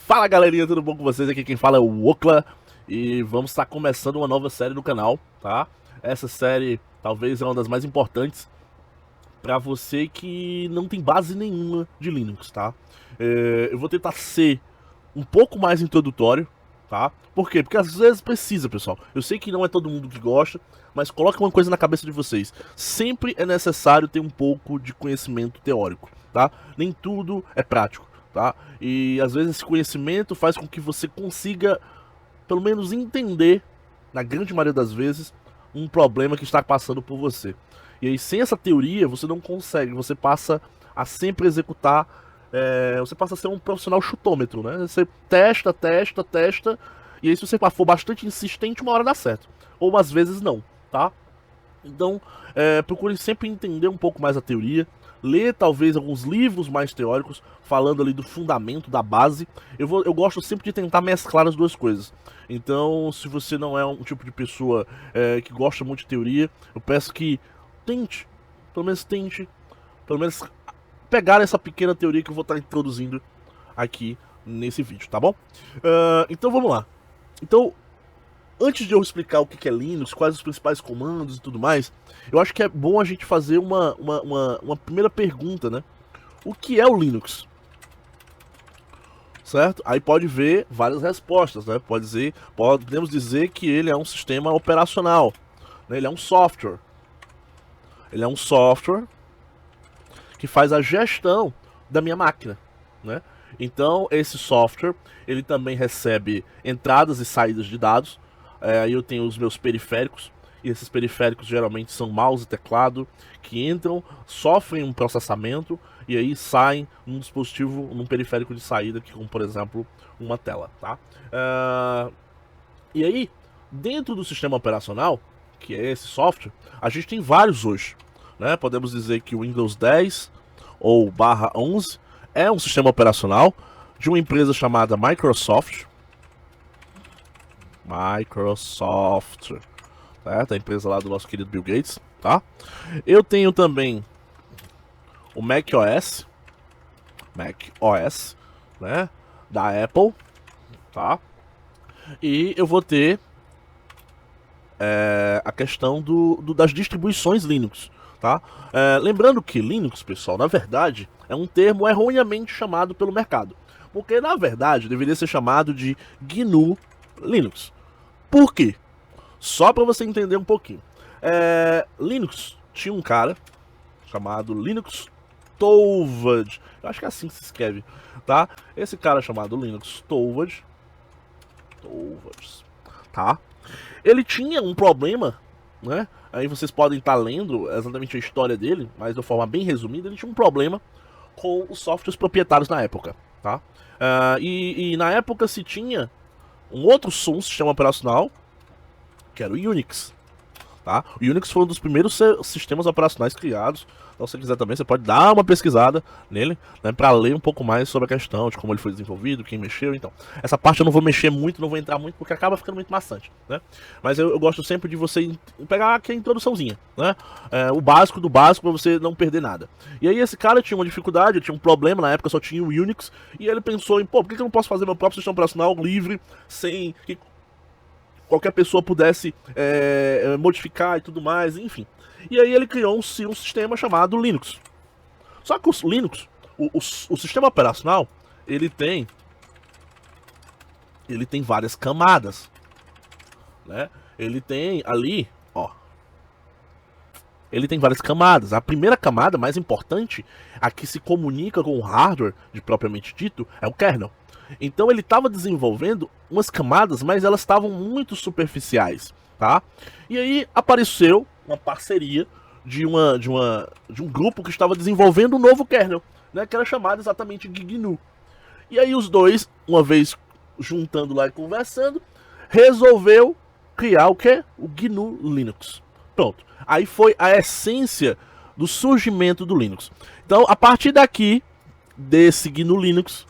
Fala galerinha, tudo bom com vocês? Aqui quem fala é o Okla e vamos estar começando uma nova série no canal, tá? Essa série talvez é uma das mais importantes pra você que não tem base nenhuma de Linux, tá? Eu vou tentar ser um pouco mais introdutório, tá? Por quê? Porque às vezes precisa, pessoal. Eu sei que não é todo mundo que gosta, mas coloque uma coisa na cabeça de vocês. Sempre é necessário ter um pouco de conhecimento teórico, tá? Nem tudo é prático. Tá? E às vezes esse conhecimento faz com que você consiga, pelo menos, entender, na grande maioria das vezes, um problema que está passando por você. E aí, sem essa teoria, você não consegue, você passa a sempre executar, você passa a ser um profissional chutômetro, né? Você testa, e aí se você for bastante insistente, uma hora dá certo. Ou às vezes não, tá? Então, procure sempre entender um pouco mais a teoria, ler talvez alguns livros mais teóricos, falando ali do fundamento, da base. Eu gosto sempre de tentar mesclar as duas coisas. Então, se você não é um tipo de pessoa que gosta muito de teoria, eu peço que tente, pelo menos pegar essa pequena teoria que eu vou estar introduzindo aqui nesse vídeo, tá bom? Então vamos lá. Então, antes de eu explicar o que é Linux, quais os principais comandos e tudo mais, eu acho que é bom a gente fazer uma primeira pergunta, né? O que é o Linux? Certo? Aí pode ver várias respostas, né? Podemos dizer que ele é um sistema operacional, né? Ele é um software. Ele é um software que faz a gestão da minha máquina, né? Então, esse software, ele também recebe entradas e saídas de dados. Aí eu tenho os meus periféricos, e esses periféricos geralmente são mouse e teclado, que entram, sofrem um processamento, e aí saem num dispositivo, num periférico de saída, como por exemplo, uma tela, tá? E aí, dentro do sistema operacional, que é esse software, a gente tem vários hoje, né? Podemos dizer que o Windows 10 ou /11 é um sistema operacional de uma empresa chamada Microsoft, certo? A empresa lá do nosso querido Bill Gates, tá? Eu tenho também o macOS, né? Da Apple, tá? E eu vou ter a questão das distribuições Linux, tá? Lembrando que Linux, pessoal, na verdade, é um termo erroneamente chamado pelo mercado. Porque, na verdade, deveria ser chamado de GNU Linux. Por quê? Só para você entender um pouquinho. Linux tinha um cara chamado Linus Torvalds. Eu acho que é assim que se escreve, tá? Esse cara chamado Linus Torvalds, tá? Ele tinha um problema, né? Aí vocês podem estar lendo exatamente a história dele, mas de forma bem resumida, ele tinha um problema com os softwares proprietários na época, tá? E na época se tinha um sistema operacional, que era o Unix, tá? O Unix foi um dos primeiros sistemas operacionais criados. Então, se você quiser também, você pode dar uma pesquisada nele, né, para ler um pouco mais sobre a questão de como ele foi desenvolvido, quem mexeu. Então, essa parte eu não vou mexer muito, não vou entrar muito, porque acaba ficando muito maçante, né? Mas eu gosto sempre de você pegar aqui a introduçãozinha, né? O básico do básico, para você não perder nada. E aí esse cara tinha uma dificuldade, tinha um problema, na época só tinha o Unix, e ele pensou em, pô, por que eu não posso fazer meu próprio sistema operacional livre, sem que qualquer pessoa pudesse modificar e tudo mais, enfim. E aí ele criou um sistema chamado Linux. Só que o Linux, o sistema operacional, ele tem várias camadas, né? Ele tem ali, ó, ele tem várias camadas. A primeira camada, mais importante, a que se comunica com o hardware, de propriamente dito, é o kernel. Então ele estava desenvolvendo umas camadas, mas elas estavam muito superficiais, tá? E aí apareceu uma parceria de um grupo que estava desenvolvendo um novo kernel, né? Que era chamado exatamente de GNU. E aí os dois, uma vez juntando lá e conversando, resolveu criar o que? O GNU Linux. Pronto. Aí foi a essência do surgimento do Linux. Então, a partir daqui, desse GNU Linux,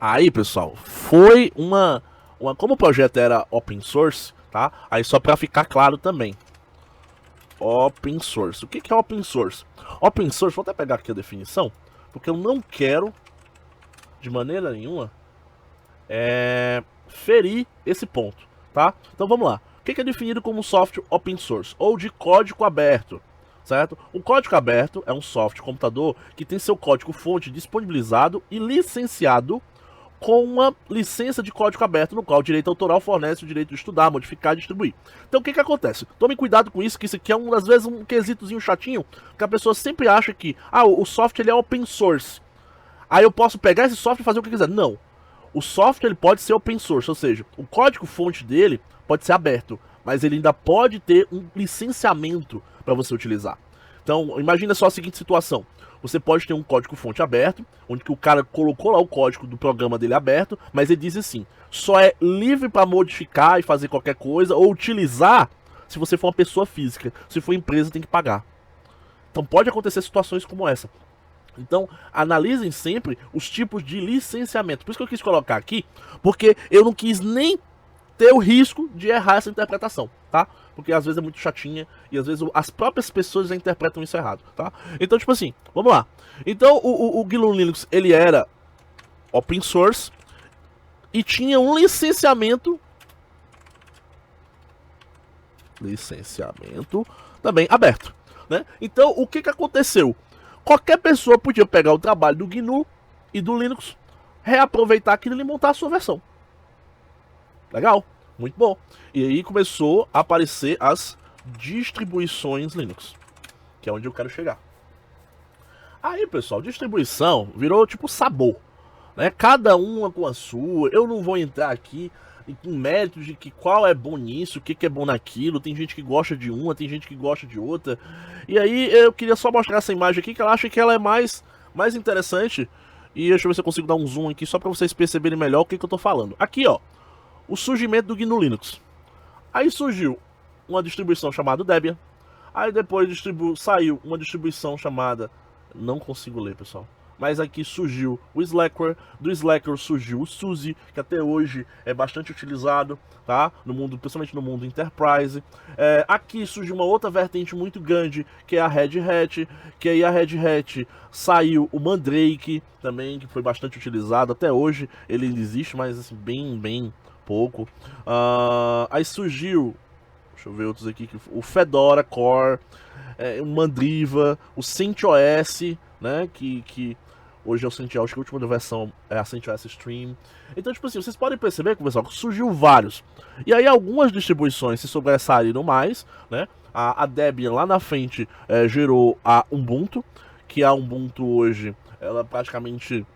aí, pessoal, foi como o projeto era open source, tá? Aí só para ficar claro também. Open source. O que é open source? Open source, vou até pegar aqui a definição, porque eu não quero, de maneira nenhuma, ferir esse ponto, tá? Então vamos lá. O que é definido como software open source ou de código aberto? Certo? O código aberto é um software computador que tem seu código-fonte disponibilizado e licenciado com uma licença de código aberto, no qual o direito autoral fornece o direito de estudar, modificar e distribuir. Então o que acontece? Tome cuidado com isso, que isso aqui é às vezes um quesitozinho chatinho, que a pessoa sempre acha que o software ele é open source. Aí eu posso pegar esse software e fazer o que quiser. Não. O software ele pode ser open source, ou seja, o código-fonte dele pode ser aberto, mas ele ainda pode ter um licenciamento para você utilizar. Então, imagina só a seguinte situação. Você pode ter um código-fonte aberto, onde que o cara colocou lá o código do programa dele aberto, mas ele diz assim, só é livre para modificar e fazer qualquer coisa, ou utilizar se você for uma pessoa física. Se for empresa, tem que pagar. Então pode acontecer situações como essa. Então, analisem sempre os tipos de licenciamento. Por isso que eu quis colocar aqui, porque eu não quis nem ter o risco de errar essa interpretação, tá? Porque às vezes é muito chatinha e às vezes as próprias pessoas já interpretam isso errado, tá? Então, tipo assim, vamos lá. Então, o GNU Linux, ele era open source e tinha um licenciamento também aberto, né? Então, o que aconteceu? Qualquer pessoa podia pegar o trabalho do GNU e do Linux, reaproveitar aquilo e montar a sua versão. Legal, muito bom. E aí começou a aparecer as distribuições Linux, que é onde eu quero chegar. Aí, pessoal, distribuição virou tipo sabor, né? Cada uma com a sua. Eu não vou entrar aqui em méritos de que qual é bom nisso, o que é bom naquilo. Tem gente que gosta de uma, tem gente que gosta de outra. E aí eu queria só mostrar essa imagem aqui, que ela acha que ela é mais interessante. E deixa eu ver se eu consigo dar um zoom aqui, só para vocês perceberem melhor o que eu tô falando. Aqui, ó, o surgimento do GNU Linux. Aí surgiu uma distribuição chamada Debian. Aí depois saiu uma distribuição chamada... Não consigo ler, pessoal. Mas aqui surgiu o Slackware, do Slackware surgiu o SUSE, que até hoje é bastante utilizado, tá? No mundo, principalmente no mundo Enterprise. Aqui surgiu uma outra vertente muito grande, que é a Red Hat, que aí a Red Hat saiu o Mandrake também, que foi bastante utilizado. Até hoje ele existe, mas assim, bem pouco. Aí surgiu, deixa eu ver outros aqui, o Fedora Core, o Mandriva, o CentOS, né, que hoje é o CentOS, acho que a última versão é a CentOS Stream. Então, tipo assim, vocês podem perceber, pessoal, que surgiu vários. E aí algumas distribuições se sobressaíram mais, né? A Debian lá na frente gerou a Ubuntu, que a Ubuntu hoje, ela praticamente,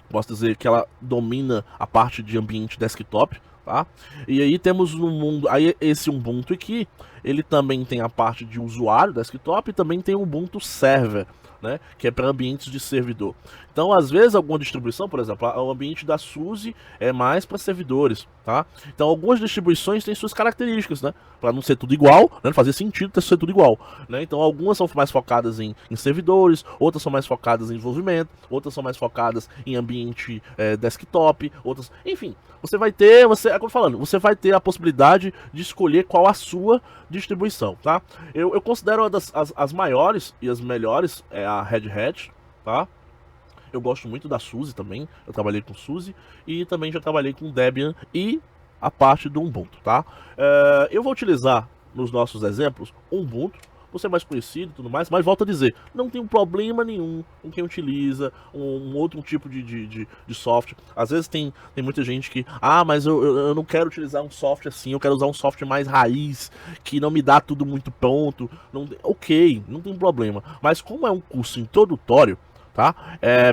posso dizer que ela domina a parte de ambiente desktop, tá? E aí temos no mundo, aí esse Ubuntu aqui, ele também tem a parte de usuário desktop e também tem o Ubuntu Server, né, que é para ambientes de servidor. Então, às vezes, alguma distribuição, por exemplo, o ambiente da SUSE é mais para servidores, tá? Então, algumas distribuições têm suas características, né, para não ser tudo igual, né, não fazer sentido ter ser tudo igual, né? Então, algumas são mais focadas em servidores, outras são mais focadas em desenvolvimento, outras são mais focadas em ambiente desktop, outras, enfim, você vai ter, é como eu tô falando, você vai ter a possibilidade de escolher qual a sua distribuição, tá? Eu considero uma as maiores e as melhores a Red Hat, tá? Eu gosto muito da SUSE também, eu trabalhei com SUSE e também já trabalhei com Debian e a parte do Ubuntu, tá? Eu vou utilizar nos nossos exemplos Ubuntu, por ser mais conhecido e tudo mais, mas volto a dizer, não tem problema nenhum com quem utiliza um outro tipo de software. Às vezes tem muita gente que, mas eu não quero utilizar um software assim, eu quero usar um software mais raiz, que não me dá tudo muito pronto. Ok, não tem problema. Mas como é um curso introdutório, tá?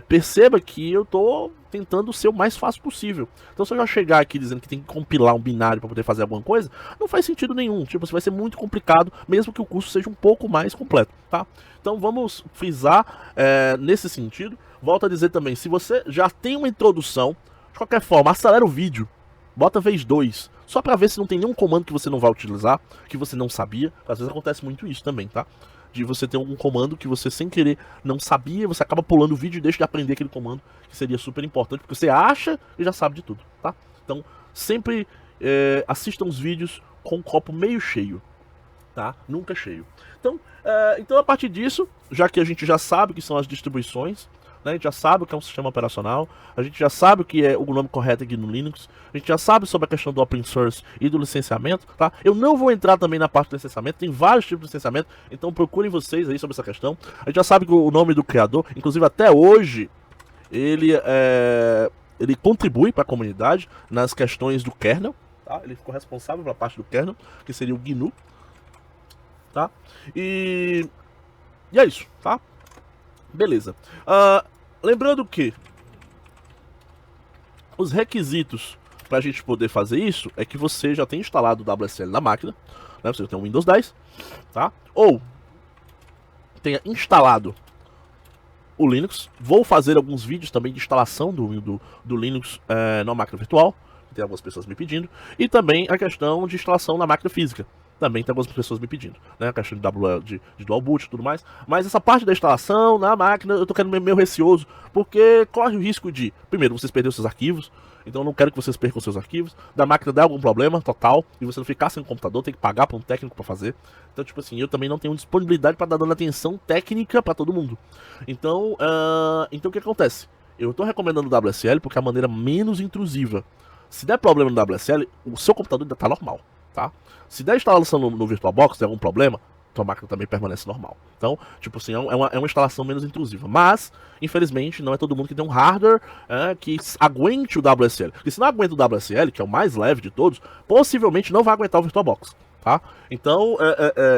Perceba que eu tô tentando ser o mais fácil possível. Então, se eu já chegar aqui dizendo que tem que compilar um binário para poder fazer alguma coisa, não faz sentido nenhum. Tipo, vai ser muito complicado, mesmo que o curso seja um pouco mais completo, tá? Então, vamos frisar nesse sentido. Volto a dizer também, se você já tem uma introdução, de qualquer forma, acelera o vídeo, bota vez 2, só para ver se não tem nenhum comando que você não vai utilizar, que você não sabia. Às vezes acontece muito isso também, tá? De você ter algum comando que você sem querer não sabia, você acaba pulando o vídeo e deixa de aprender aquele comando, que seria super importante, porque você acha e já sabe de tudo, tá? Então, sempre assistam os vídeos com o copo meio cheio, tá? Nunca cheio. Então, a partir disso, já que a gente já sabe que são as distribuições, né? A gente já sabe o que é um sistema operacional, a gente já sabe o que é o nome correto aqui no Linux, a gente já sabe sobre a questão do open source e do licenciamento, tá? Eu não vou entrar também na parte do licenciamento, tem vários tipos de licenciamento, então procurem vocês aí sobre essa questão. A gente já sabe que o nome do criador, inclusive até hoje, ele contribui para a comunidade nas questões do kernel, tá? Ele ficou responsável pela parte do kernel, que seria o GNU, tá? E é isso, tá? Beleza. Lembrando que os requisitos para a gente poder fazer isso é que você já tenha instalado o WSL na máquina, né? Você já tem o Windows 10, tá? Ou tenha instalado o Linux. Vou fazer alguns vídeos também de instalação do Linux na máquina virtual, tem algumas pessoas me pedindo, e também a questão de instalação na máquina física. Também tem algumas pessoas me pedindo, né? A questão de dual boot e tudo mais. Mas essa parte da instalação na máquina, eu tô querendo meio receoso, porque corre o risco de, primeiro, vocês perderem os seus arquivos. Então eu não quero que vocês percam os seus arquivos. Da máquina dar algum problema total e você não ficar sem o computador, tem que pagar para um técnico para fazer. Então, tipo assim, eu também não tenho disponibilidade para dar dando atenção técnica para todo mundo. Então, o que acontece? Eu tô recomendando o WSL porque é a maneira menos intrusiva. Se der problema no WSL, o seu computador ainda tá normal, tá? Se der instalação no VirtualBox, der algum problema, tua máquina também permanece normal. Então, tipo assim, é uma instalação menos intrusiva. Mas, infelizmente, não é todo mundo que tem um hardware que aguente o WSL. Porque se não aguenta o WSL, que é o mais leve de todos, possivelmente não vai aguentar o VirtualBox. Tá? Então,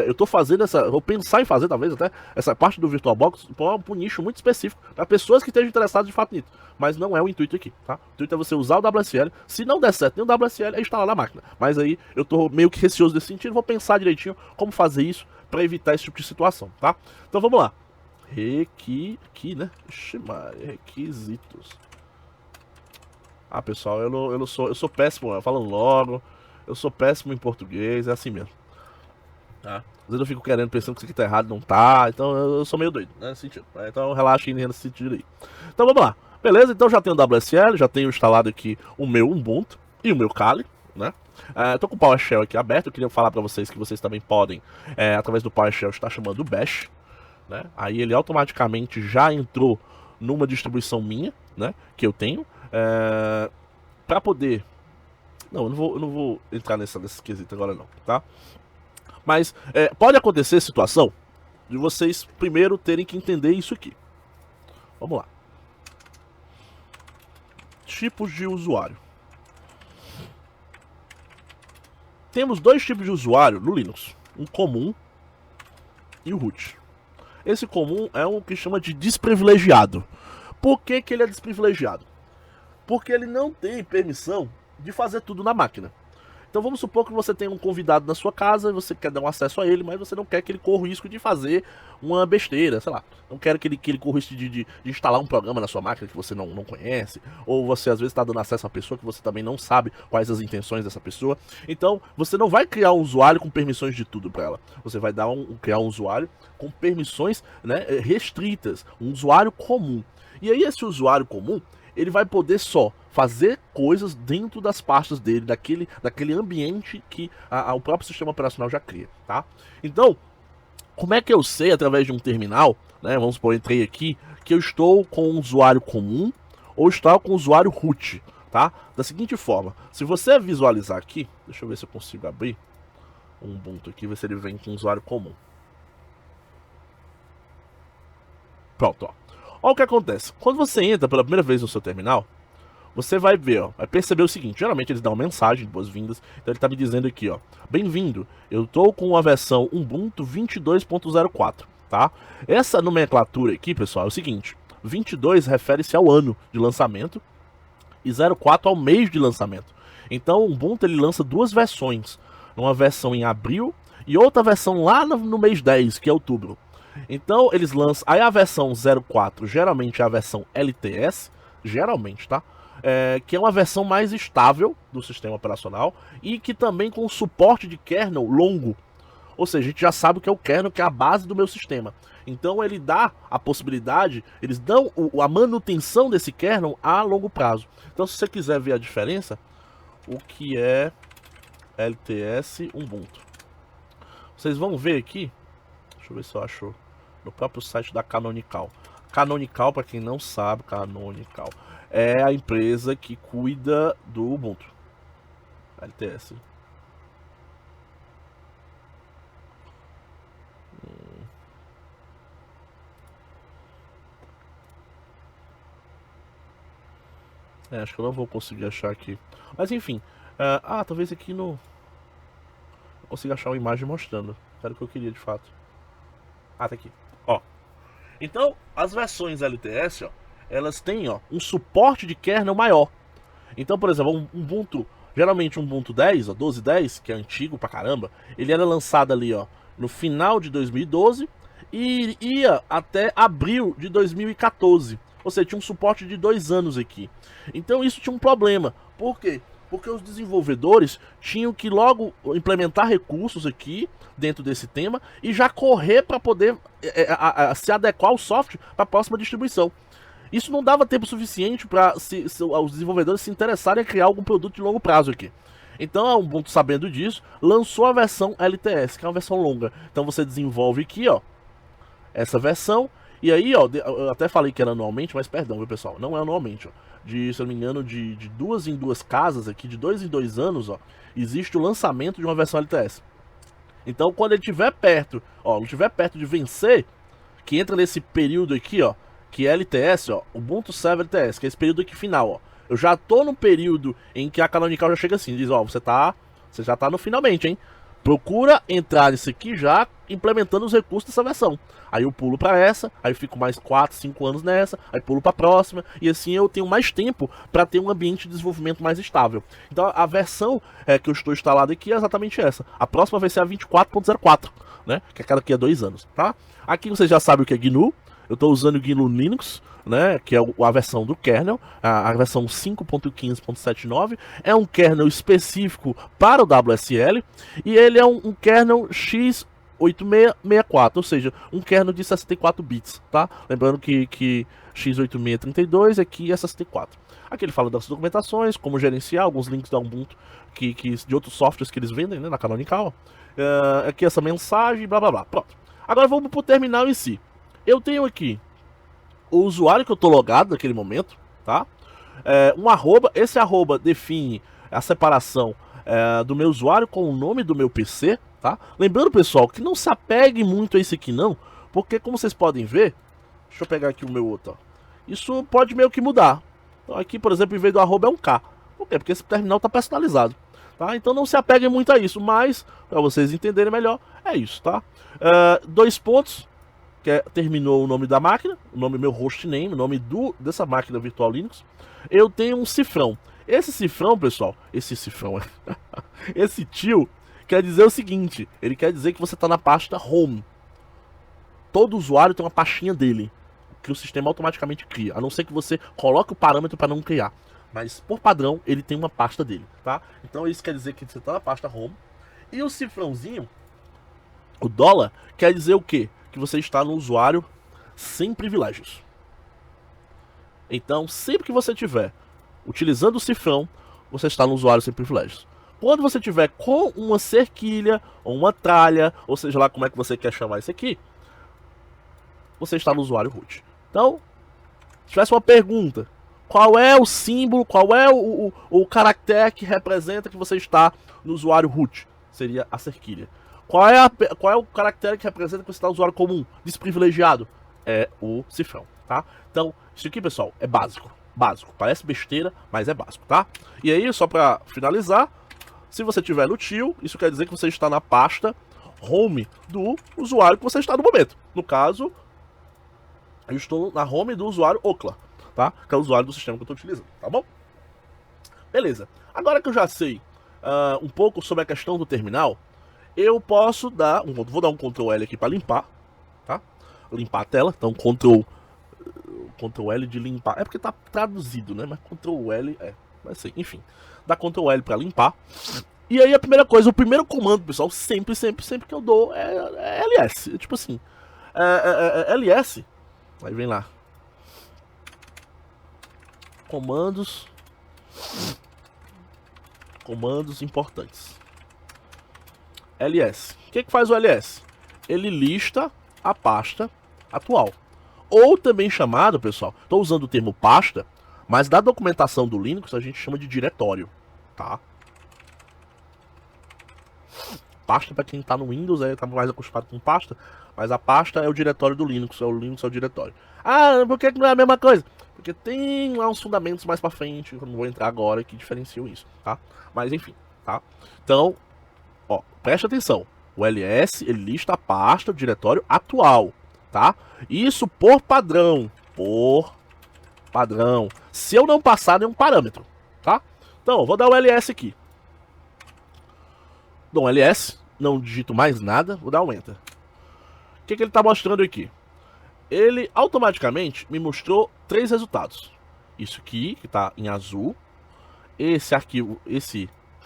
eu tô fazendo vou pensar em fazer, talvez, até essa parte do VirtualBox para um nicho muito específico, para pessoas que estejam interessadas de fato nisso. Mas não é o intuito aqui, tá? O intuito é você usar o WSL. Se não der certo nem o WSL, é instalar na máquina. Mas aí eu tô meio que receoso desse sentido, vou pensar direitinho como fazer isso para evitar esse tipo de situação, tá? Então vamos lá. Né? Requisitos. Pessoal, eu sou péssimo falando logo. Eu sou péssimo em português, é assim mesmo. Tá? Às vezes eu fico pensando que isso aqui tá errado, não tá. Então eu sou meio doido, né, nesse sentido. Então relaxa nesse sentido aí. Então vamos lá. Beleza, então já tenho o WSL, já tenho instalado aqui o meu Ubuntu e o meu Kali, né? Tô com o PowerShell aqui aberto, eu queria falar pra vocês que vocês também podem, através do PowerShell, estar chamando o Bash, né? Aí ele automaticamente já entrou numa distribuição minha, né? Que eu tenho, pra poder... Não, eu não vou entrar nesse quesito agora não, tá? Mas pode acontecer a situação de vocês primeiro terem que entender isso aqui. Vamos lá. Tipos de usuário. Temos dois tipos de usuário no Linux. Um comum e o root. Esse comum é o que chama de desprivilegiado. Por que ele é desprivilegiado? Porque ele não tem permissão de fazer tudo na máquina. Então vamos supor que você tem um convidado na sua casa e você quer dar um acesso a ele, mas você não quer que ele corra o risco de fazer uma besteira, sei lá. Não quer que ele corra o risco de instalar um programa na sua máquina que você não conhece, ou você às vezes está dando acesso a uma pessoa que você também não sabe quais as intenções dessa pessoa. Então você não vai criar um usuário com permissões de tudo para ela. Você vai criar um usuário com permissões, né, restritas, um usuário comum. E aí esse usuário comum, ele vai poder só fazer coisas dentro das pastas dele, daquele ambiente que o próprio sistema operacional já cria, tá? Então, como é que eu sei através de um terminal, né, vamos supor, eu entrei aqui, que eu estou com um usuário comum ou estou com um usuário root, tá? Da seguinte forma, se você visualizar aqui, deixa eu ver se eu consigo abrir um Ubuntu aqui, ver se ele vem com um usuário comum. Pronto, ó. Olha o que acontece. Quando você entra pela primeira vez no seu terminal, você vai ver, ó, vai perceber o seguinte, geralmente eles dão uma mensagem de boas-vindas, então ele tá me dizendo aqui, ó, bem-vindo, eu tô com a versão Ubuntu 22.04, tá? Essa nomenclatura aqui, pessoal, é o seguinte, 22 refere-se ao ano de lançamento e 04 ao mês de lançamento. Então o Ubuntu ele lança duas versões, uma versão em abril e outra versão lá no mês 10, que é outubro. Então eles lançam, aí a versão 04 geralmente é a versão LTS, geralmente, tá? Que é uma versão mais estável do sistema operacional e que também com suporte de kernel longo. Ou seja, a gente já sabe o que é o kernel, que é a base do meu sistema. Então ele dá a possibilidade, eles dão a manutenção desse kernel a longo prazo. Então se você quiser ver a diferença, o que é LTS Ubuntu, vocês vão ver aqui, deixa eu ver se eu acho no próprio site da Canonical. Canonical, para quem não sabe, Canonical é a empresa que cuida do Ubuntu. LTS. Acho que eu não vou conseguir achar aqui. Mas enfim. Talvez aqui no... Eu consiga achar uma imagem mostrando. Era o que eu queria de fato. Tá aqui. Ó. Então, as versões LTS, ó, elas têm, ó, um suporte de kernel maior. Então, por exemplo, um Ubuntu, geralmente um Ubuntu 10, ó, 12.10, que é antigo pra caramba, ele era lançado ali, ó, no final de 2012 e ia até abril de 2014. Ou seja, tinha um suporte de 2 anos aqui. Então isso tinha um problema. Por quê? Porque os desenvolvedores tinham que logo implementar recursos aqui dentro desse tema e já correr para poder se adequar ao software para a próxima distribuição. Isso não dava tempo suficiente para os desenvolvedores se interessarem em criar algum produto de longo prazo aqui. Então a Ubuntu, sabendo disso, lançou a versão LTS, que é uma versão longa. Então você desenvolve aqui, ó, essa versão. E aí, ó, eu até falei que era anualmente, mas perdão, viu, pessoal? Não é anualmente, ó. Se eu não me engano, de 2 em 2 casas aqui, de 2 em 2 anos, ó, existe o lançamento de uma versão LTS. Então, quando ele estiver perto, ó, estiver perto de vencer, que entra nesse período aqui, ó, que é LTS, ó, Ubuntu Server LTS, que é esse período aqui final, ó. Eu já tô no período em que a Canonical já chega assim, diz, ó, você já tá no finalmente, hein? Procura entrar nisso aqui já implementando os recursos dessa versão. Aí eu pulo para essa, aí eu fico mais 4, 5 anos nessa, aí pulo para a próxima, e assim eu tenho mais tempo para ter um ambiente de desenvolvimento mais estável. Então a versão que eu estou instalado aqui é exatamente essa. A próxima vai ser a 24.04, né? Que é cada daqui a 2 anos, tá? Aqui você já sabe o que é GNU. Eu estou usando o GNU Linux, né, que é a versão do kernel, a versão 5.15.79, é um kernel específico para o WSL, e ele é um kernel x8664, ou seja, um kernel de 64 bits, tá? Lembrando que x8632 aqui é 64. Aqui ele fala das documentações, como gerenciar, alguns links da Ubuntu, de outros softwares que eles vendem, né, na Canonical. Aqui essa mensagem, blá blá blá, pronto. Agora vamos para o terminal em si. Eu tenho aqui o usuário que eu tô logado naquele momento, tá? Um arroba, esse arroba define a separação do meu usuário com o nome do meu PC, tá? Lembrando, pessoal, que não se apegue muito a isso aqui não, porque como vocês podem ver, deixa eu pegar aqui o meu outro, ó, isso pode meio que mudar. Então aqui, por exemplo, em vez do arroba é um K. Por quê? Porque esse terminal tá personalizado, tá? Então não se apeguem muito a isso, mas, para vocês entenderem melhor, é isso, tá? 2 pontos. Terminou o nome da máquina, o nome meu hostname, o nome dessa máquina virtual Linux. Eu tenho um cifrão. Esse cifrão, pessoal, esse tio quer dizer o seguinte: ele quer dizer que você está na pasta Home. Todo usuário tem uma pastinha dele, que o sistema automaticamente cria, a não ser que você coloque o parâmetro para não criar. Mas por padrão, ele tem uma pasta dele, tá? Então isso quer dizer que você está na pasta Home. E o cifrãozinho, o dólar, quer dizer o quê? Que você está no usuário sem privilégios. Então, sempre que você estiver utilizando o cifrão, você está no usuário sem privilégios. Quando você tiver com uma cerquilha ou uma tralha, ou seja lá como é que você quer chamar isso aqui, você está no usuário root. Então, se tivesse uma pergunta, qual é o símbolo, qual é o caractere que representa que você está no usuário root? Seria a cerquilha. Qual é o caractere que representa que você está no usuário comum, desprivilegiado? É o cifrão, tá? Então, isso aqui, pessoal, é básico. Básico. Parece besteira, mas é básico, tá? E aí, só para finalizar, se você tiver no tio, isso quer dizer que você está na pasta home do usuário que você está no momento. No caso, eu estou na home do usuário Okla, tá? Que é o usuário do sistema que eu estou utilizando, tá bom? Beleza. Agora que eu já sei um pouco sobre a questão do terminal, eu posso dar, vou dar um Ctrl L aqui para limpar, tá? Limpar a tela, então Ctrl L de limpar, é porque tá traduzido, né? Mas Ctrl L vai ser, enfim. Dá Ctrl L para limpar. E aí a primeira coisa, o primeiro comando, pessoal, sempre que eu dou é ls, tipo assim, ls, aí vem lá, comandos importantes. ls. O que faz o ls? Ele lista a pasta atual. ou também chamado, pessoal, estou usando o termo pasta, mas da documentação do Linux a gente chama de diretório, tá? Pasta para quem está no Windows, tá mais acostumado com pasta, mas a pasta é o diretório do Linux, o Linux é o diretório. Ah, por que não é a mesma coisa? Porque tem lá uns fundamentos mais para frente, eu não vou entrar agora, que diferenciam isso, tá? Mas enfim, tá? Então, ó, preste atenção, o ls, ele lista a pasta, o diretório atual, tá? Isso por padrão, se eu não passar nenhum parâmetro, tá? Então, eu vou dar o ls aqui. Dou um ls, não digito mais nada, vou dar um enter. O que ele está mostrando aqui? Ele automaticamente me mostrou 3 resultados. Isso aqui, que está em azul. Esse arquivo,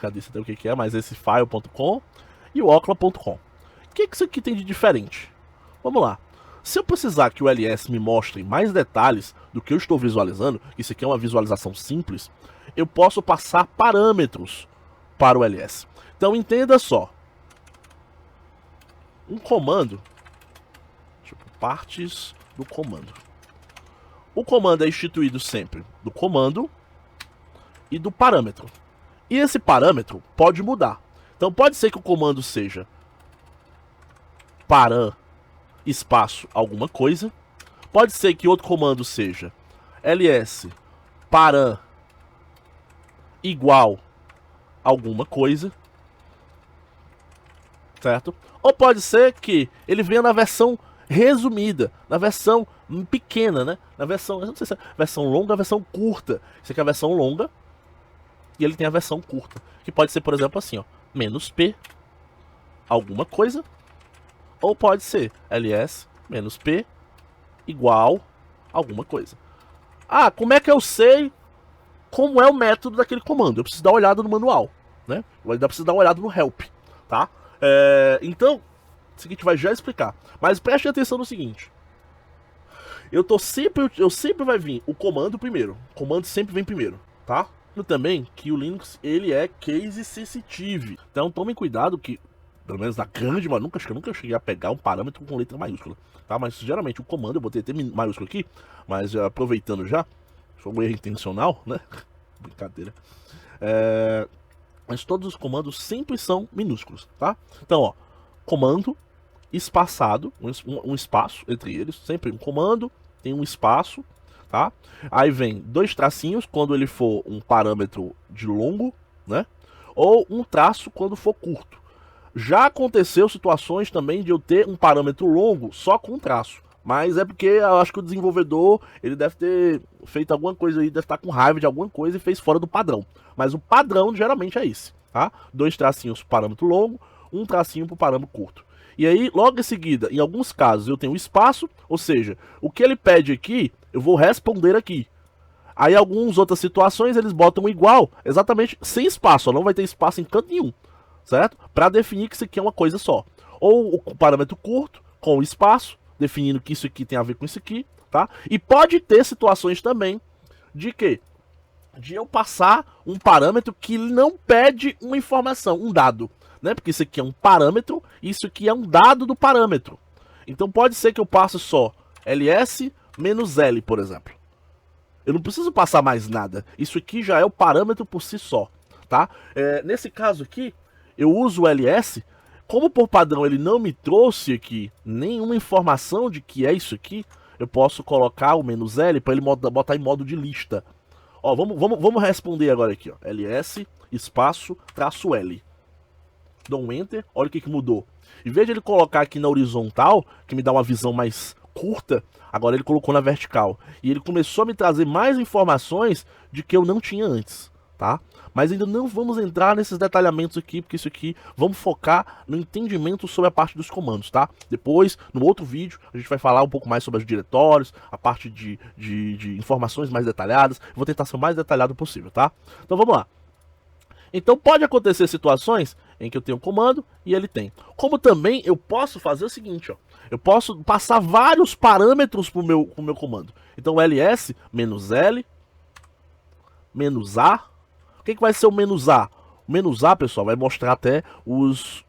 cadê você tem o que é, mas esse file.com e o ocla.com. O que isso aqui tem de diferente? Vamos lá. Se eu precisar que o ls me mostre mais detalhes do que eu estou visualizando, isso aqui é uma visualização simples, eu posso passar parâmetros para o ls. Então entenda só. Um comando, tipo, partes do comando. O comando é instituído sempre do comando e do parâmetro. E esse parâmetro pode mudar. Então pode ser que o comando seja param espaço alguma coisa. Pode ser que outro comando seja ls param igual alguma coisa. Certo? Ou pode ser que ele venha na versão resumida, na versão pequena, né? Na versão, eu não sei se é versão longa ou versão curta. Isso aqui é a versão longa e ele tem a versão curta, que pode ser, por exemplo, assim, ó, -p alguma coisa, ou pode ser ls -p igual alguma coisa. Ah, como é que eu sei como é o método daquele comando? Eu preciso dar uma olhada no manual, né? Eu ainda preciso dar uma olhada no help, tá? Então, o seguinte, vai já explicar. Mas preste atenção no seguinte. Eu sempre vai vir o comando primeiro. O comando sempre vem primeiro, tá? E também que o Linux, ele é case sensitive. Então tomem cuidado que, pelo menos na grande, mas nunca cheguei a pegar um parâmetro com letra maiúscula, tá? Mas geralmente o comando, eu botei até maiúsculo aqui, mas aproveitando já, foi um erro intencional, né? Brincadeira. Mas todos os comandos sempre são minúsculos, tá? Então, ó, comando, espaçado, um espaço entre eles, sempre um comando, tem um espaço, tá? Aí vem 2 tracinhos quando ele for um parâmetro de longo, né? Ou um traço quando for curto. Já aconteceu situações também de eu ter um parâmetro longo só com um traço. Mas é porque eu acho que o desenvolvedor, ele deve ter feito alguma coisa aí, deve estar com raiva de alguma coisa e fez fora do padrão. Mas o padrão geralmente é esse, tá? 2 tracinhos para parâmetro longo, um tracinho para o parâmetro curto. E aí, logo em seguida, em alguns casos eu tenho espaço, ou seja, o que ele pede aqui, eu vou responder aqui. Aí, em algumas outras situações, eles botam igual, exatamente sem espaço, não vai ter espaço em canto nenhum, certo? Para definir que isso aqui é uma coisa só. Ou o parâmetro curto, com espaço, definindo que isso aqui tem a ver com isso aqui, tá? E pode ter situações também de que? De eu passar um parâmetro que não pede uma informação, um dado, né? Porque isso aqui é um parâmetro e isso aqui é um dado do parâmetro. Então pode ser que eu passe só ls -l, por exemplo. Eu não preciso passar mais nada. Isso aqui já é o parâmetro por si só, tá? Nesse caso aqui, eu uso o ls. Como por padrão ele não me trouxe aqui nenhuma informação de que é isso aqui, eu posso colocar o -l para ele botar em modo de lista. Ó, vamos responder agora aqui, ó. ls espaço traço l. Dou um enter, olha o que mudou. Em vez de ele colocar aqui na horizontal, que me dá uma visão mais curta, agora ele colocou na vertical. E ele começou a me trazer mais informações de que eu não tinha antes, tá? Mas ainda não vamos entrar nesses detalhamentos aqui, porque isso aqui, vamos focar no entendimento sobre a parte dos comandos, tá? Depois, no outro vídeo, a gente vai falar um pouco mais sobre os diretórios, a parte de informações mais detalhadas. Eu vou tentar ser o mais detalhado possível, tá? Então vamos lá. Então pode acontecer situações em que eu tenho um comando e ele tem. Como também eu posso fazer o seguinte, ó. Eu posso passar vários parâmetros pro meu comando. Então ls -l -a. O que vai ser o -a? O -a, pessoal, vai mostrar até os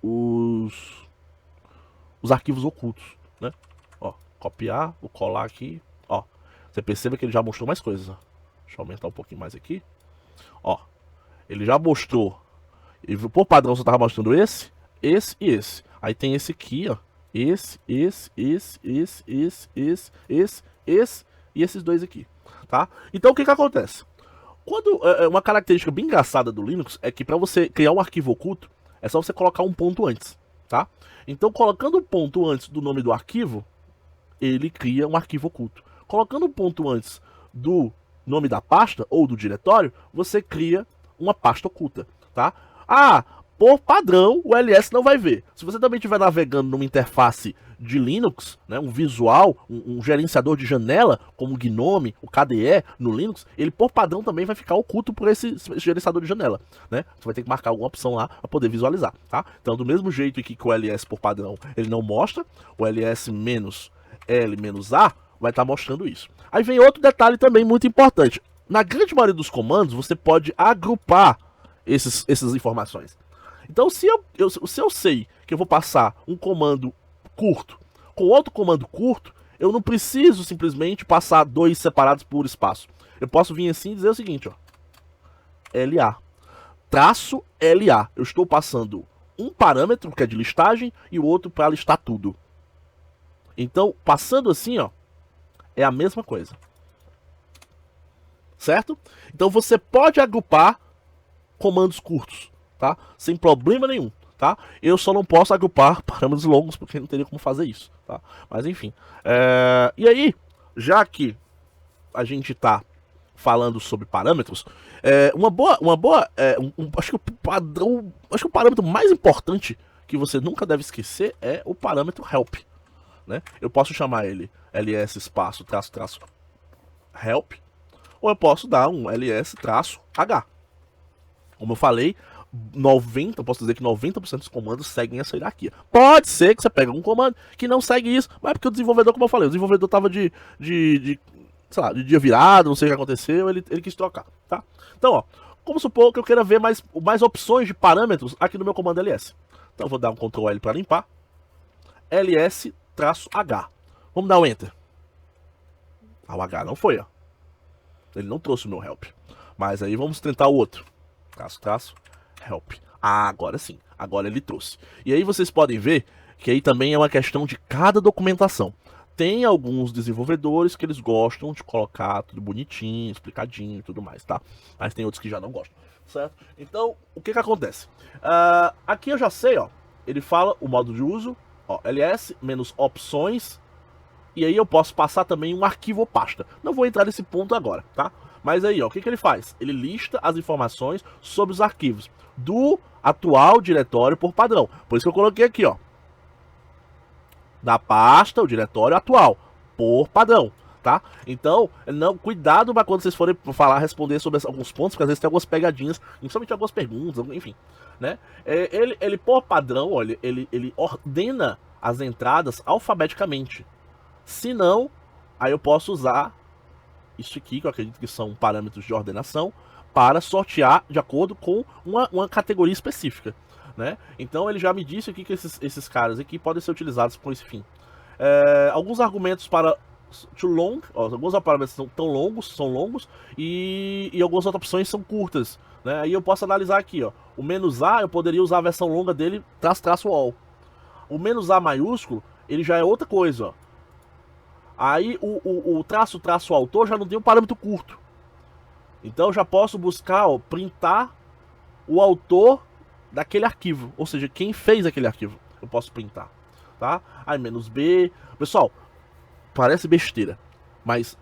arquivos ocultos, né? Ó, copiar, vou colar aqui, ó. Você perceba que ele já mostrou mais coisas, ó. Deixa eu aumentar um pouquinho mais aqui. Ó, ele já mostrou. E por padrão só tava mostrando esse e esse. Aí tem esse aqui, ó. Esse e esses dois aqui, tá? Então o que que acontece? Quando uma característica bem engraçada do Linux é que para você criar um arquivo oculto, é só você colocar um ponto antes, tá? Então colocando um ponto antes do nome do arquivo, ele cria um arquivo oculto. Colocando um ponto antes do nome da pasta ou do diretório, você cria uma pasta oculta, tá? Ah, por padrão, o LS não vai ver. Se você também estiver navegando numa interface de Linux, né, um visual, um gerenciador de janela, como o Gnome, o KDE no Linux, ele por padrão também vai ficar oculto por esse gerenciador de janela, né? Você vai ter que marcar alguma opção lá para poder visualizar, tá? Então, do mesmo jeito aqui que o LS por padrão ele não mostra, o LS-L-A vai estar mostrando isso. Aí vem outro detalhe também muito importante. Na grande maioria dos comandos, você pode agrupar essas informações. Então, se eu sei que eu vou passar um comando curto com outro comando curto, eu não preciso simplesmente passar dois separados por espaço. Eu posso vir assim e dizer o seguinte, ó. LA. Traço LA. Eu estou passando um parâmetro, que é de listagem, e o outro para listar tudo. Então, passando assim, ó, é a mesma coisa. Certo? Então, você pode agrupar comandos curtos, tá? Sem problema nenhum, tá? Eu só não posso agrupar parâmetros longos, porque não teria como fazer isso, tá? Mas enfim. E aí, já que a gente tá falando sobre parâmetros, acho que o parâmetro mais importante que você nunca deve esquecer é o parâmetro help, né? Eu posso chamar ele ls espaço traço help, ou eu posso dar um ls traço h. Como eu falei, eu posso dizer que 90% dos comandos seguem essa hierarquia. Pode ser que você pegue um comando que não segue isso, mas é porque o desenvolvedor, como eu falei, o desenvolvedor tava sei lá, de dia virado, não sei o que aconteceu, ele quis trocar, tá? Então, ó, como supor que eu queira ver mais opções de parâmetros aqui no meu comando ls. Então eu vou dar um Ctrl L para limpar, ls-h. Vamos dar um Enter. Ah, o H não foi, ó. Ele não trouxe o meu help. Mas aí vamos tentar o outro. Traço, help. Ah, agora sim. Agora ele trouxe. E aí vocês podem ver que aí também é uma questão de cada documentação. Tem alguns desenvolvedores que eles gostam de colocar tudo bonitinho, explicadinho e tudo mais, tá? Mas tem outros que já não gostam, certo? Então, o que que acontece? Aqui eu já sei, ó. Ele fala o modo de uso, ó, ls, menos opções. E aí eu posso passar também um arquivo ou pasta. Não vou entrar nesse ponto agora, tá? Mas aí, ó, o que que ele faz? Ele lista as informações sobre os arquivos do atual diretório por padrão. Por isso que eu coloquei aqui, ó. Da pasta, o diretório atual, por padrão, tá? Então, cuidado para quando vocês forem responder sobre alguns pontos, porque às vezes tem algumas pegadinhas, principalmente algumas perguntas, enfim, né? Ele por padrão, olha, ele ordena as entradas alfabeticamente. Se não, aí eu posso usar isso aqui, que eu acredito que são parâmetros de ordenação, para sortear de acordo com uma categoria específica, né? Então ele já me disse aqui que esses caras aqui podem ser utilizados com esse fim. Alguns argumentos para too long, ó, alguns parâmetros são longos e algumas outras opções são curtas, né? Aí eu posso analisar aqui, ó, o menos A eu poderia usar a versão longa dele, traço all. O menos A maiúsculo, ele já é outra coisa, ó. Aí o traço autor já não tem um parâmetro curto. Então eu já posso buscar, ó, printar o autor daquele arquivo. Ou seja, quem fez aquele arquivo. Eu posso printar, tá? Aí menos B. Pessoal, parece besteira. Mas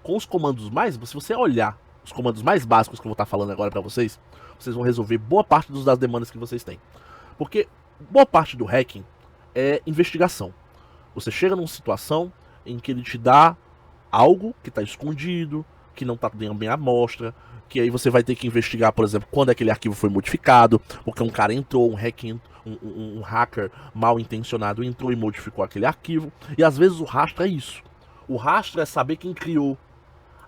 com os comandos se você olhar os comandos mais básicos que eu vou estar falando agora para vocês, vocês vão resolver boa parte das demandas que vocês têm. Porque boa parte do hacking é investigação. Você chega numa situação em que ele te dá algo que está escondido, que não está bem à mostra, que aí você vai ter que investigar, por exemplo, quando aquele arquivo foi modificado, porque um cara entrou, um hacker mal intencionado entrou e modificou aquele arquivo, e às vezes o rastro é isso. O rastro é saber quem criou,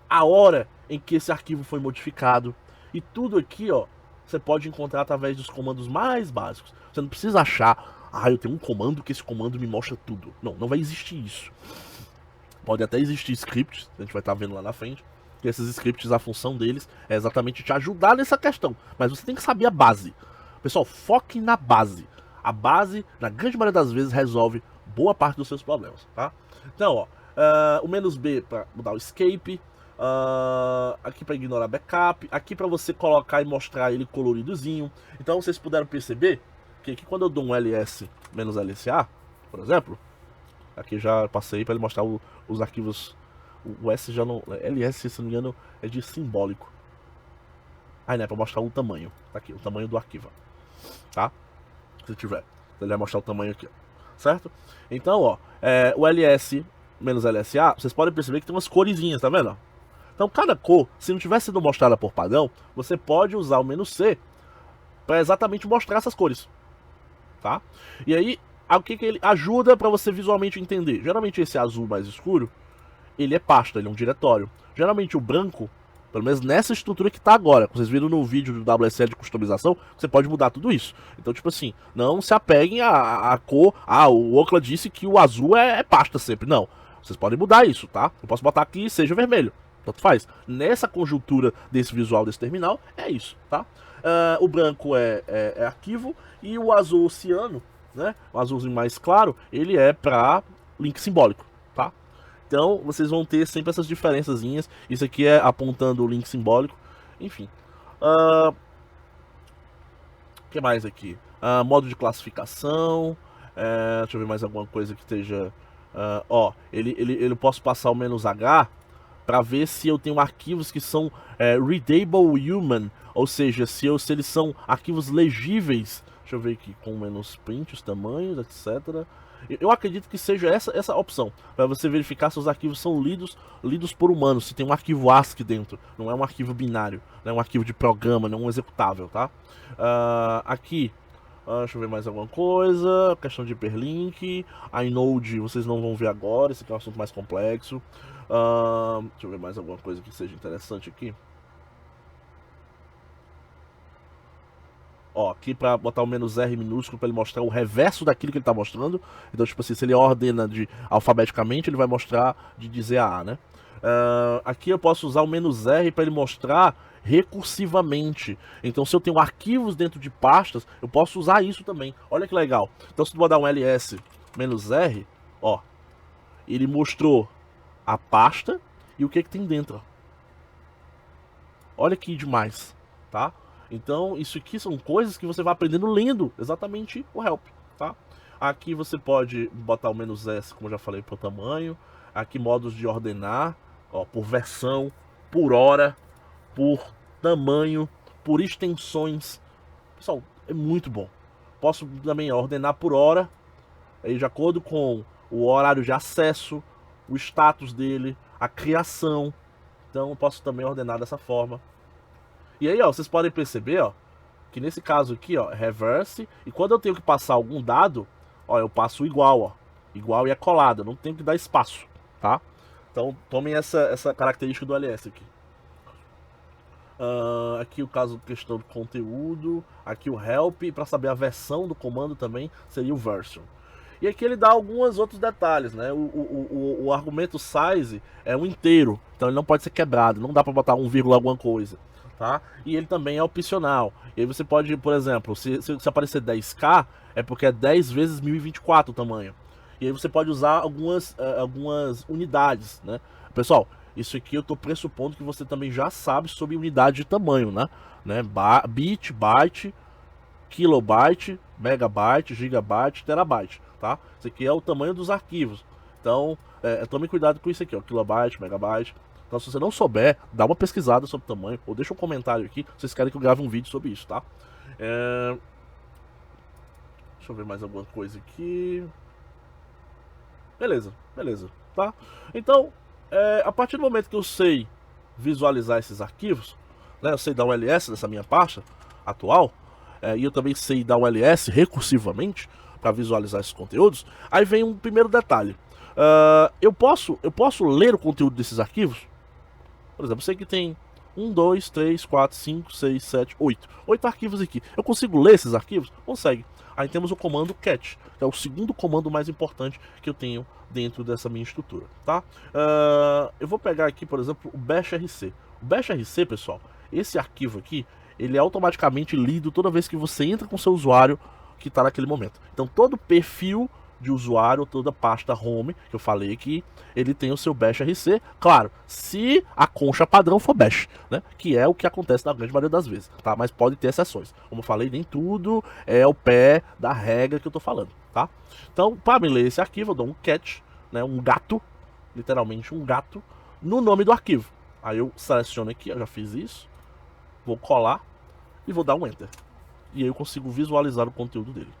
a hora em que esse arquivo foi modificado, e tudo aqui, ó, você pode encontrar através dos comandos mais básicos. Você não precisa achar, eu tenho um comando que esse comando me mostra tudo. Não vai existir isso. Pode até existir scripts, a gente vai estar vendo lá na frente, que esses scripts, a função deles é exatamente te ajudar nessa questão, mas você tem que saber a base. Pessoal, foque na base. A base, na grande maioria das vezes, resolve boa parte dos seus problemas, tá? Então, ó, o "-b" para mudar o escape, aqui para ignorar backup, aqui para você colocar e mostrar ele coloridozinho. Então vocês puderam perceber que aqui quando eu dou um "-lsa", por exemplo, aqui já passei para ele mostrar os arquivos. O S já não... LS, se não me engano, é de simbólico. Aí, né, para mostrar o tamanho. Tá aqui, o tamanho do arquivo, tá? Se tiver, ele vai mostrar o tamanho aqui, certo? Então, ó, o "-lsa", vocês podem perceber que tem umas coresinhas, tá vendo? Então, cada cor, se não tiver sido mostrada por padrão, você pode usar o "-c" para exatamente mostrar essas cores, tá? E aí, o que ele ajuda para você visualmente entender? Geralmente esse azul mais escuro, ele é pasta, ele é um diretório. Geralmente o branco, pelo menos nessa estrutura que tá agora, vocês viram no vídeo do WSL de customização, você pode mudar tudo isso. Então, tipo assim, não se apeguem à cor. O Okla disse que o azul é pasta sempre. Não, vocês podem mudar isso, tá? Eu posso botar aqui seja vermelho, tanto faz. Nessa conjuntura desse visual desse terminal, é isso, tá? O branco é arquivo e o azul oceano, né? O azulzinho mais claro, ele é para link simbólico, tá? Então, vocês vão ter sempre essas diferençazinhas. Isso aqui é apontando o link simbólico. Enfim. O que mais aqui? Modo de classificação. Deixa eu ver mais alguma coisa que esteja... eu posso passar o "-h para ver se eu tenho arquivos que são readable human. Ou seja, se eles são arquivos legíveis. Deixa eu ver aqui. Com "-print", os tamanhos, etc. Eu acredito que seja essa opção, para você verificar se os arquivos são lidos por humanos, se tem um arquivo ASCII dentro, não é um arquivo binário, não é um arquivo de programa, não é um executável, tá? Aqui, deixa eu ver mais alguma coisa, questão de hiperlink, inode vocês não vão ver agora, esse aqui é um assunto mais complexo. Deixa eu ver mais alguma coisa que seja interessante aqui. Ó, aqui pra botar o "-r" minúsculo pra ele mostrar o reverso daquilo que ele tá mostrando. Então, tipo assim, se ele ordena alfabeticamente, ele vai mostrar de Z a A, né? Aqui eu posso usar o "-r" pra ele mostrar recursivamente. Então, se eu tenho arquivos dentro de pastas, eu posso usar isso também. Olha que legal. Então, se tu botar um "ls -r", ó, ele mostrou a pasta e o que tem dentro. Olha que demais, tá? Então, isso aqui são coisas que você vai aprendendo lendo exatamente o help, tá? Aqui você pode botar o "-s", como eu já falei, para o tamanho. Aqui modos de ordenar, ó, por versão, por hora, por tamanho, por extensões. Pessoal, é muito bom. Posso também ordenar por hora, aí de acordo com o horário de acesso, o status dele, a criação. Então, eu posso também ordenar dessa forma. E aí, ó, vocês podem perceber, ó, que nesse caso aqui, ó, reverse, e quando eu tenho que passar algum dado, ó, eu passo igual, ó, igual e é colado, eu não tenho que dar espaço, tá? Então, tomem essa característica do LS aqui. Aqui o caso, questão do conteúdo, aqui o help, e para saber a versão do comando também seria o version. E aqui ele dá alguns outros detalhes, né? O argumento size é um inteiro, então ele não pode ser quebrado, não dá para botar 1, alguma coisa. Tá? E ele também é opcional. E aí você pode, por exemplo, se aparecer 10K, é porque é 10 vezes 1024 o tamanho. E aí você pode usar algumas unidades, né? Pessoal, isso aqui eu estou pressupondo que você também já sabe sobre unidade de tamanho, né? Bit, byte, kilobyte, megabyte, gigabyte, terabyte, tá? Isso aqui é o tamanho dos arquivos. Então, tome cuidado com isso aqui, ó, kilobyte, megabyte. Então, se você não souber, dá uma pesquisada sobre o tamanho, ou deixa um comentário aqui, se vocês querem que eu grave um vídeo sobre isso, tá? Deixa eu ver mais alguma coisa aqui. Beleza, tá? Então, a partir do momento que eu sei visualizar esses arquivos, né, eu sei dar um ls nessa minha pasta atual, e eu também sei dar um ls recursivamente para visualizar esses conteúdos, aí vem um primeiro detalhe. Eu posso ler o conteúdo desses arquivos? Por exemplo, eu sei que tem 1, 2, 3, 4, 5, 6, 7, 8. 8 arquivos aqui. Eu consigo ler esses arquivos? Consegue. Aí temos o comando cat, que é o segundo comando mais importante que eu tenho dentro dessa minha estrutura, tá? Eu vou pegar aqui, por exemplo, o bashrc. O bashrc, pessoal, esse arquivo aqui, ele é automaticamente lido toda vez que você entra com seu usuário que está naquele momento. Então todo perfil de usuário, toda pasta home, que eu falei aqui, ele tem o seu bashrc, claro, se a concha padrão for bash, né, que é o que acontece na grande maioria das vezes, tá, mas pode ter exceções, como eu falei, nem tudo é o pé da regra que eu tô falando, tá. Então, para me ler esse arquivo, eu dou um cat, né, um gato, literalmente um gato, no nome do arquivo, aí eu seleciono aqui, eu já fiz isso, vou colar e vou dar um enter, e aí eu consigo visualizar o conteúdo dele,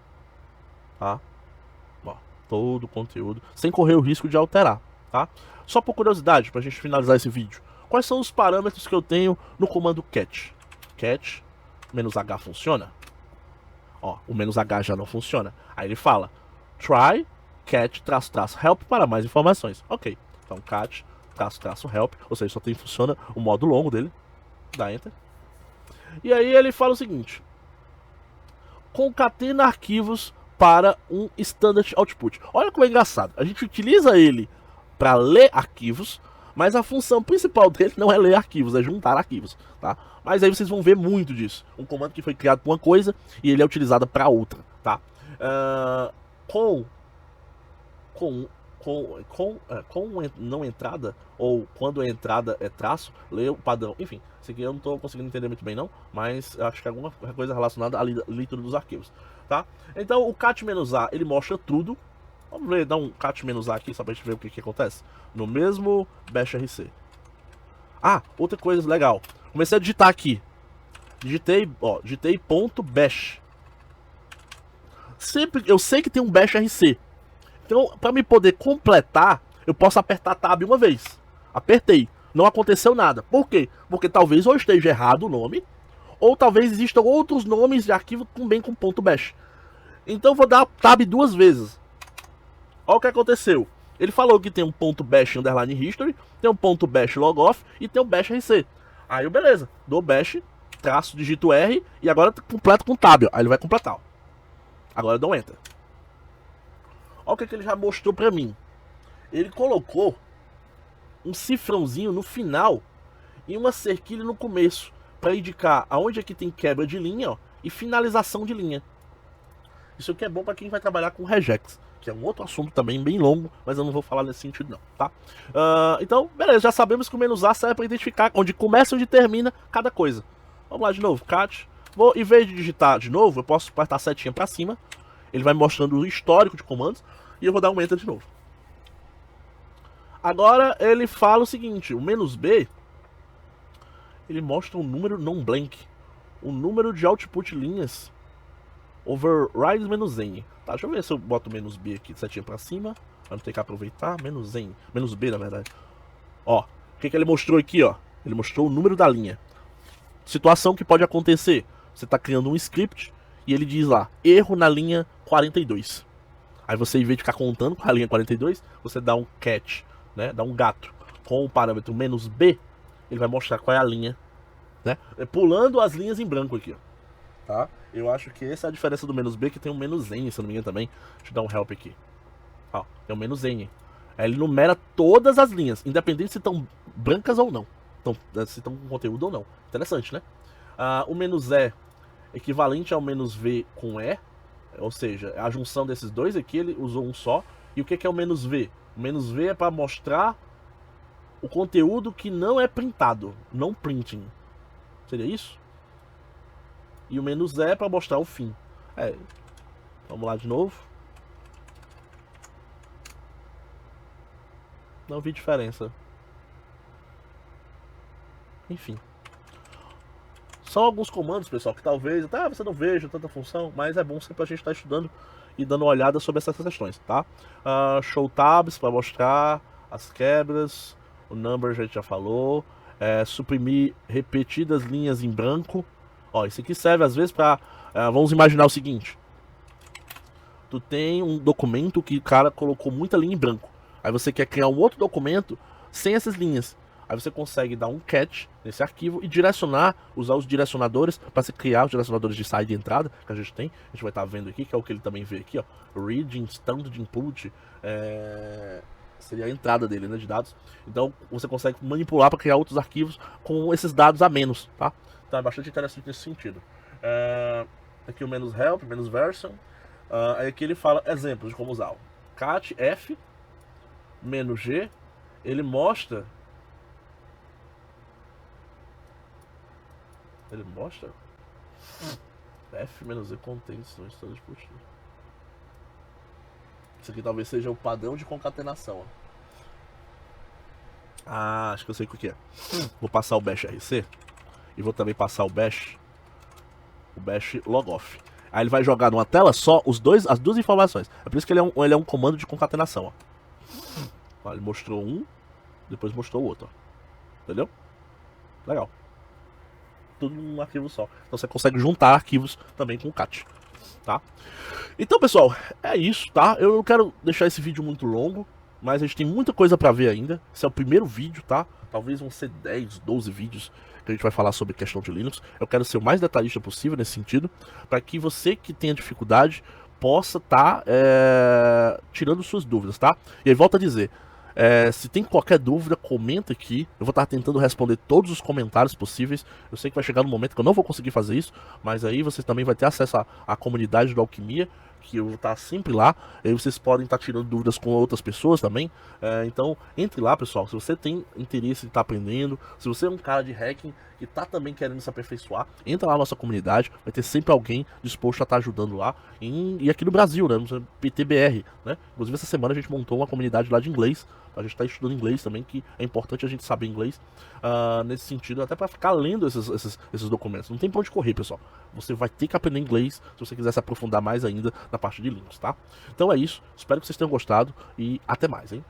tá. Todo o conteúdo, sem correr o risco de alterar, tá? Só por curiosidade, pra gente finalizar esse vídeo, quais são os parâmetros que eu tenho no comando cat? Cat, "-h" funciona? Ó, o "-h" já não funciona. Aí ele fala, try cat --help para mais informações. Ok, então cat --help, ou seja, só tem funciona o modo longo dele, dá enter. E aí ele fala o seguinte, concatena arquivos para um standard output. Olha como é engraçado. A gente utiliza ele para ler arquivos, mas a função principal dele não é ler arquivos, é juntar arquivos, tá? Mas aí vocês vão ver muito disso. Um comando que foi criado para uma coisa e ele é utilizado para outra, tá? Com não entrada, ou quando a entrada é traço, lê o padrão. Enfim, isso aqui eu não estou conseguindo entender muito bem não, mas acho que é alguma coisa relacionada à leitura dos arquivos, tá? Então o cat-a, ele mostra tudo. Vamos ver, dar um cat-a aqui, só pra gente ver o que acontece. No mesmo bashrc. Ah, outra coisa legal. Comecei a digitar aqui. Digitei .bash. Sempre, eu sei que tem um bashrc. Então, para me poder completar, eu posso apertar Tab uma vez. Apertei. Não aconteceu nada. Por quê? Porque talvez ou esteja errado o nome, ou talvez existam outros nomes de arquivo também com .bash. Então eu vou dar Tab duas vezes. Olha o que aconteceu. Ele falou que tem um .bash underline history, tem um .bash logoff e tem um bashrc. Aí eu, beleza. Dou bash, traço, digito R e agora completo com Tab. Aí ele vai completar. Agora eu dou enter. Olha o que ele já mostrou pra mim. Ele colocou um cifrãozinho no final e uma cerquilha no começo para indicar aonde é que tem quebra de linha, ó, e finalização de linha. Isso aqui é bom para quem vai trabalhar com regex, que é um outro assunto também bem longo, mas eu não vou falar nesse sentido não, tá? Então, beleza, já sabemos que o "-a" serve para identificar onde começa e onde termina cada coisa. Vamos lá de novo, cat. Em vez de digitar de novo, eu posso apertar a setinha para cima. Ele vai mostrando o histórico de comandos e eu vou dar um enter de novo. Agora ele fala o seguinte, o "-b", ele mostra um número não blank, o número de output linhas override "-n. Tá, deixa eu ver se eu boto "-b" aqui, setinha pra cima, vamos ter que aproveitar, "-n, "-b" na verdade. Ó, o que ele mostrou aqui, ó? Ele mostrou o número da linha. Situação que pode acontecer, você tá criando um script e ele diz lá, erro na linha 42. Aí você, em vez de ficar contando com a linha 42, você dá um cat, né? Dá um gato com o parâmetro "-b, ele vai mostrar qual é a linha, né? Pulando as linhas em branco aqui, ó. Tá? Eu acho que essa é a diferença do "-b, que tem um "-n", se não me engano também. Deixa eu dar um help aqui. Ó, tem um "-n". Aí ele numera todas as linhas, independente se estão brancas ou não. Se estão com conteúdo ou não. Interessante, né? O "-e" equivalente ao "-v com E, ou seja, a junção desses dois aqui, ele usou um só. E o que é o "-v"? O "-v" é para mostrar o conteúdo que não é printado, não printing. Seria isso? E o "-e" é para mostrar o fim. Vamos lá de novo. Não vi diferença. Enfim. São alguns comandos, pessoal, que talvez até você não veja tanta função, mas é bom sempre a gente estar estudando e dando uma olhada sobre essas questões, tá? Show tabs para mostrar as quebras, o number a gente já falou, suprimir repetidas linhas em branco. Ó, isso aqui serve às vezes para, vamos imaginar o seguinte, tu tem um documento que o cara colocou muita linha em branco, aí você quer criar um outro documento sem essas linhas. Aí você consegue dar um catch nesse arquivo e direcionar, usar os direcionadores para se criar os direcionadores de saída e entrada que a gente tem. A gente vai estar vendo aqui, que é o que ele também vê aqui, ó. Reading, standard input, seria a entrada dele, né, de dados. Então você consegue manipular para criar outros arquivos com esses dados a menos, tá? Então é bastante interessante nesse sentido. Aqui o menos help, menos version. Aí aqui ele fala exemplos de como usar o cat f menos g. Ele mostra f menos e contains no standard input. Isso aqui talvez seja o padrão de concatenação, ó. Acho que eu sei o que é. Vou passar o bash rc e vou também passar o bash logoff. Aí ele vai jogar numa tela só as duas informações. É por isso que ele é um comando de concatenação, ó. Ele mostrou um, depois mostrou o outro, ó. Entendeu? Legal. Tudo num arquivo só. Então você consegue juntar arquivos também com o cat, tá? Então, pessoal, é isso, tá? Eu não quero deixar esse vídeo muito longo, mas a gente tem muita coisa pra ver ainda. Esse é o primeiro vídeo, tá? Talvez vão ser 10, 12 vídeos que a gente vai falar sobre questão de Linux. Eu quero ser o mais detalhista possível nesse sentido, para que você que tenha dificuldade possa estar tirando suas dúvidas, tá? E aí, volto a dizer, se tem qualquer dúvida, comenta aqui. Eu vou estar tentando responder todos os comentários possíveis. Eu sei que vai chegar no momento que eu não vou conseguir fazer isso, mas aí você também vai ter acesso à comunidade do Alquimia, que eu vou estar sempre lá. E aí vocês podem estar tirando dúvidas com outras pessoas também. Então entre lá, pessoal. Se você tem interesse em estar aprendendo, se você é um cara de hacking que está também querendo se aperfeiçoar, entra lá na nossa comunidade. Vai ter sempre alguém disposto a estar ajudando lá. E aqui no Brasil, né, no PTBR, né? Inclusive essa semana a gente montou uma comunidade lá de inglês. A gente está estudando inglês também, que é importante a gente saber inglês nesse sentido, até para ficar lendo esses documentos. Não tem pra onde correr, pessoal. Você vai ter que aprender inglês se você quiser se aprofundar mais ainda na parte de Linux, tá? Então é isso. Espero que vocês tenham gostado e até mais, hein?